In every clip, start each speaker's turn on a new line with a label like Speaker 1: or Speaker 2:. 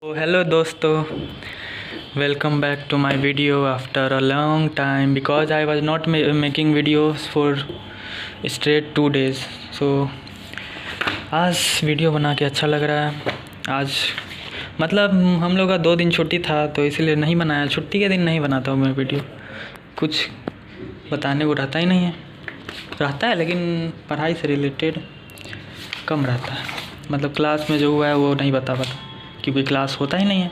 Speaker 1: So hello दोस्तों, welcome back to my video after a long time because I was not making videos for straight 2 days. So आज video बना के अच्छा लग रहा है। आज मतलब हम लोग का 2 दिन छुट्टी था तो इसलिए नहीं बनाया। छुट्टी के दिन नहीं बनाता हूँ मैं वीडियो, कुछ बताने को रहता ही नहीं है। रहता है लेकिन पढ़ाई से रिलेटेड कम रहता है। मतलब क्लास में जो हुआ है वो नहीं बता पाता क्योंकि क्लास होता ही नहीं है,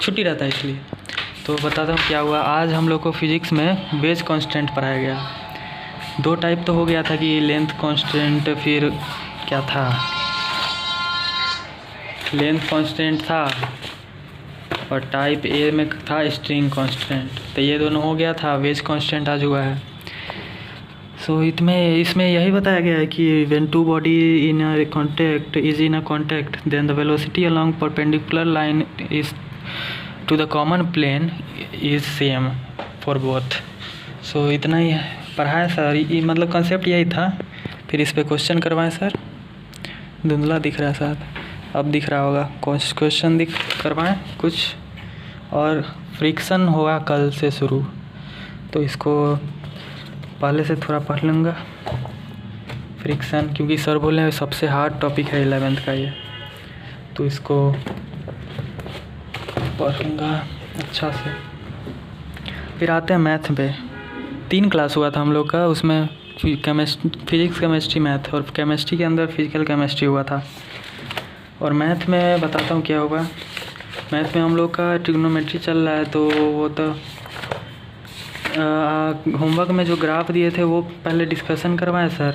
Speaker 1: छुट्टी रहता है इसलिए। तो बताता हूँ क्या हुआ। आज हम लोग को फिज़िक्स में बेस कांस्टेंट पढ़ाया गया। 2 टाइप तो हो गया था कि लेंथ कांस्टेंट, फिर क्या था, लेंथ कांस्टेंट था और टाइप ए में था स्ट्रिंग कांस्टेंट। तो ये दोनों हो गया था, बेस कांस्टेंट आज हुआ है। सो इसमें यही बताया गया है कि when two body in a contact is in a contact then the velocity along perpendicular line is to the common plane is same for both. सो इतना ही पढ़ाया सर, ये मतलब कंसेप्ट यही था। फिर इस पे क्वेश्चन करवाएं सर। धुंधला दिख रहा है सर, अब दिख रहा होगा। क्वेश्चन करवाएं कुछ, और फ्रिक्शन होगा कल से शुरू, तो इसको पहले से थोड़ा पढ़ लूँगा फ्रिक्शन, क्योंकि सर बोले हैं सबसे हार्ड टॉपिक है 11th का ये, तो इसको पढ़ूँगा अच्छा से। फिर आते हैं मैथ पे। 3 क्लास हुआ था हम लोग का, उसमें फिजिक्स केमिस्ट्री मैथ, और केमिस्ट्री के अंदर फिजिकल केमिस्ट्री हुआ था। और मैथ में बताता हूँ क्या हुआ। मैथ में हम लोग का ट्रिग्नोमेट्री चल रहा है, तो वो तो होमवर्क में जो ग्राफ दिए थे वो पहले डिस्कशन करवाएं सर।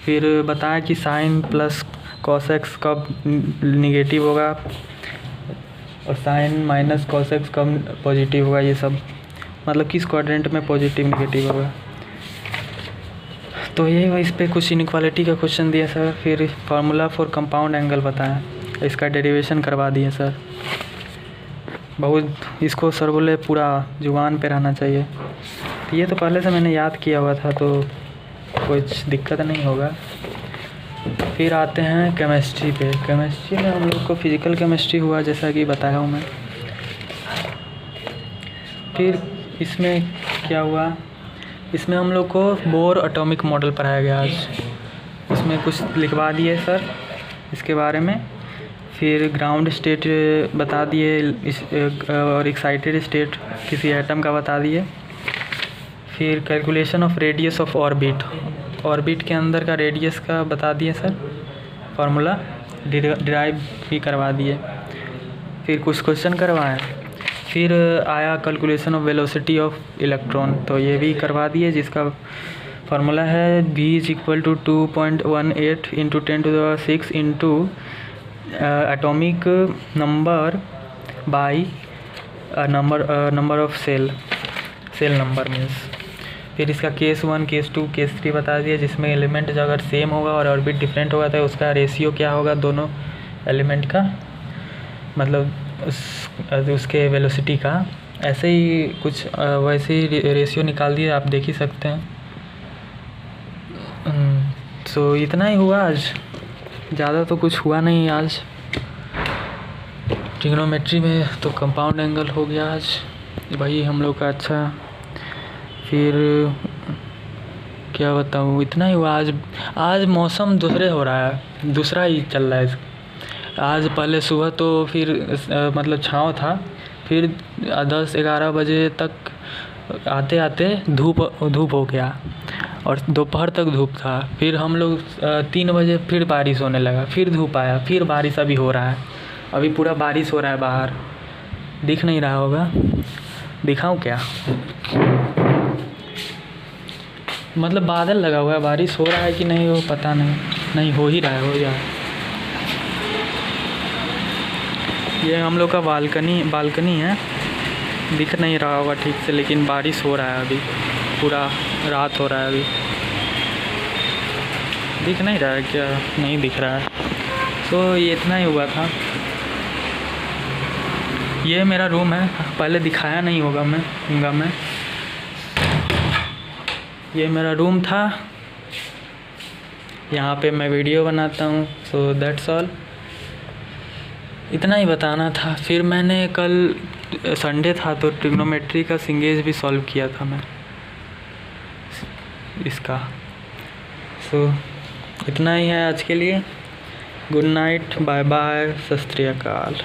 Speaker 1: फिर बताया कि साइन प्लस कॉस एक्स कब निगेटिव होगा और साइन माइनस कॉस एक्स कब पॉजिटिव होगा, ये सब मतलब किस क्वाड्रेंट में पॉजिटिव निगेटिव होगा। तो ये इस पे कुछ इनइक्वालिटी का क्वेश्चन दिया सर। फिर फार्मूला फॉर कंपाउंड एंगल बताया, इसका डेरिवेशन करवा दिए सर। बहुत इसको सर बोले पूरा जुबान पे रहना चाहिए। तो ये तो पहले से मैंने याद किया हुआ था, तो कुछ दिक्कत नहीं होगा। फिर आते हैं केमिस्ट्री पे। केमिस्ट्री में हम लोग को फिजिकल केमिस्ट्री हुआ, जैसा कि बताया हूँ मैं। फिर इसमें क्या हुआ, इसमें हम लोग को बोर एटॉमिक मॉडल पढ़ाया गया आज। उसमें कुछ लिखवा दिए सर इसके बारे में। फिर ग्राउंड स्टेट बता दिए और एक्साइटेड स्टेट किसी एटम का बता दिए। फिर calculation of radius of orbit, orbit के अंदर का रेडियस का बता दिए सर, फार्मूला डिराइव भी करवा दिए। फिर कुछ क्वेश्चन करवाएं। फिर आया calculation of velocity of electron, तो ये भी करवा दिए, जिसका फार्मूला है v = 2.18 × 10⁶ into atomic number by number of cell number means. फिर इसका केस 1, केस 2, केस 3 बता दिया, जिसमें एलिमेंट अगर सेम होगा और ऑर्बिट डिफरेंट होगा तो उसका रेशियो क्या होगा दोनों एलिमेंट का, मतलब उसके वेलोसिटी का। ऐसे ही कुछ वैसे ही रेशियो निकाल दिए, आप देख ही सकते हैं। सो इतना ही हुआ आज, ज़्यादा तो कुछ हुआ नहीं आज। ट्रिग्नोमेट्री में तो कंपाउंड एंगल हो गया आज भाई हम लोग का। अच्छा फिर क्या बताऊँ, इतना ही हुआ आज। आज मौसम दूसरा ही चल रहा है आज। पहले सुबह तो फिर मतलब छाँव था, फिर 10-11 बजे तक आते आते धूप हो गया और दोपहर तक धूप था। फिर हम लोग 3 बजे फिर बारिश होने लगा, फिर धूप आया, फिर बारिश अभी हो रहा है। अभी पूरा बारिश हो रहा है बाहर, दिख नहीं रहा होगा, दिखाऊं क्या, मतलब बादल लगा हुआ है, बारिश हो रहा है कि नहीं हो पता नहीं हो ही रहा है, हो जाए। ये हम लोग का बालकनी है, दिख नहीं रहा होगा ठीक से, लेकिन बारिश हो रहा है अभी, पूरा रात हो रहा है अभी। दिख नहीं रहा है क्या, नहीं दिख रहा है। तो ये इतना ही हुआ था। ये मेरा रूम है, पहले दिखाया नहीं होगा मैं ये मेरा रूम था, यहाँ पे मैं वीडियो बनाता हूँ। So that's all. इतना ही बताना था। फिर मैंने कल संडे था तो ट्रिग्नोमेट्री का सिंगेज भी सॉल्व किया था मैं इसका। सो इतना ही है आज के लिए। गुड नाइट, बाय बाय, सत श्री अकाल।